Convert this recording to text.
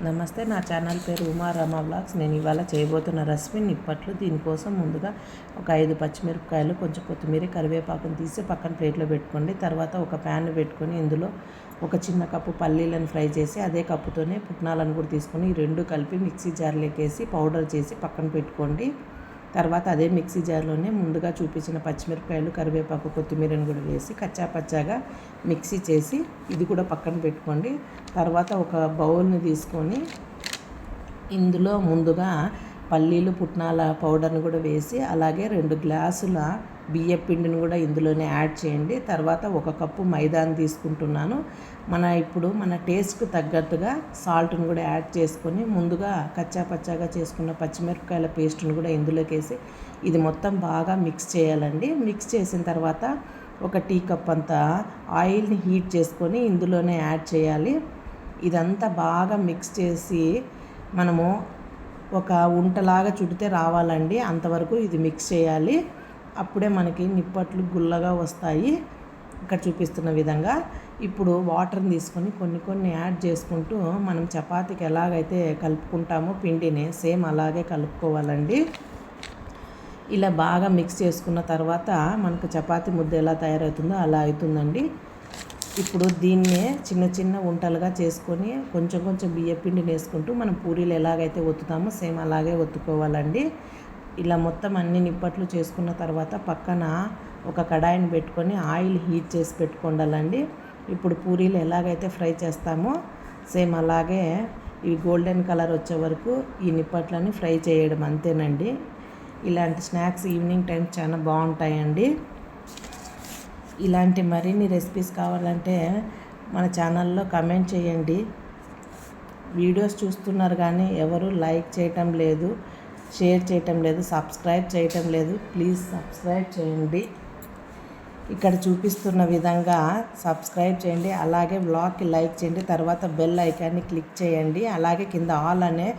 నమస్తే, నా ఛానల్ పేరు ఉమారామ వ్లాగ్స్. నేను ఇవాళ చేయబోతున్న రెసిపీ నిప్పట్లు. దీనికోసం ముందుగా ఒక 5 పచ్చిమిరపకాయలు, కొంచెం కొత్తిమీర, కరివేపాకును తీసి పక్కన ప్లేట్లో పెట్టుకోండి. తర్వాత ఒక ప్యాన్ పెట్టుకొని ఇందులో ఒక చిన్న కప్పు పల్లీలను ఫ్రై చేసి అదే కప్పుతోనే పుట్నాలను కూడా తీసుకొని ఈ రెండు కలిపి మిక్సీ జార్లోకి వేసి పౌడర్ చేసి పక్కన పెట్టుకోండి. తర్వాత అదే మిక్సీ జార్లోనే ముందుగా చూపించిన పచ్చిమిరపకాయలు, కరివేపాకు, కొత్తిమీరను కూడా వేసి కచ్చాపచ్చాగా మిక్సీ చేసి ఇది కూడా పక్కన పెట్టుకోండి. తర్వాత ఒక బౌల్ని తీసుకొని ఇందులో ముందుగా పల్లీలు, పుట్నాల పౌడర్ని కూడా వేసి అలాగే 2 గ్లాసుల బియ్యం పిండిని కూడా ఇందులోనే యాడ్ చేయండి. తర్వాత 1 కప్పు మైదాని తీసుకుంటున్నాను. ఇప్పుడు మన టేస్ట్కి తగ్గట్టుగా సాల్ట్ని కూడా యాడ్ చేసుకొని ముందుగా కచ్చాపచ్చాగా చేసుకున్న పచ్చిమిరపకాయల పేస్ట్ని కూడా ఇందులోకి వేసి ఇది మొత్తం బాగా మిక్స్ చేయాలండి. మిక్స్ చేసిన తర్వాత ఒక టీ కప్ అంత ఆయిల్ని హీట్ చేసుకొని ఇందులోనే యాడ్ చేయాలి. ఇదంతా బాగా మిక్స్ చేసి మనము ఒక ఉంటలాగా చుడితే రావాలండి. అంతవరకు ఇది మిక్స్ చేయాలి. అప్పుడే మనకి నిప్పట్లు గుల్లగా వస్తాయి. ఇక్కడ చూపిస్తున్న విధంగా ఇప్పుడు వాటర్ని తీసుకొని కొన్ని యాడ్ చేసుకుంటూ మనం చపాతీకి ఎలాగైతే కలుపుకుంటామో పిండిని సేమ్ అలాగే కలుపుకోవాలండి. ఇలా బాగా మిక్స్ చేసుకున్న తర్వాత మనకు చపాతీ ముద్ద ఎలా తయారవుతుందో అలా అవుతుందండి. ఇప్పుడు దీన్నే చిన్న ఉంటలుగా చేసుకొని కొంచెం బియ్యం పిండిని వేసుకుంటూ మనం పూరీలు ఎలాగైతే ఒత్తుతామో సేమ్ అలాగే ఒత్తుకోవాలండి. ఇలా మొత్తం అన్ని నిప్పట్లు చేసుకున్న తర్వాత పక్కన ఒక కడాయిని పెట్టుకొని ఆయిల్ హీట్ చేసి పెట్టుకోండాలండి. ఇప్పుడు పూరీలు ఎలాగైతే ఫ్రై చేస్తామో సేమ్ అలాగే ఇవి గోల్డెన్ కలర్ వచ్చే వరకు ఈ నిప్పట్లని ఫ్రై చేయడం అంతేనండి. ఇలాంటి స్నాక్స్ ఈవినింగ్ టైం చాలా బాగుంటాయండి. ఇలాంటి మరిన్ని రెసిపీస్ కావాలంటే మన ఛానల్లో కమెంట్ చేయండి. వీడియోస్ చూస్తున్నారు కానీ ఎవరు లైక్ చేయటం లేదు, షేర్ చేయటం లేదు, సబ్స్క్రైబ్ చేయటం లేదు. ప్లీజ్ సబ్స్క్రైబ్ చేయండి. ఇక్కడ చూపిస్తున్న విధంగా సబ్స్క్రైబ్ చేయండి. అలాగే వ్లాగ్కి లైక్ చేయండి. తర్వాత బెల్ ఐకాన్ని క్లిక్ చేయండి. అలాగే కింద ఆల్ అనే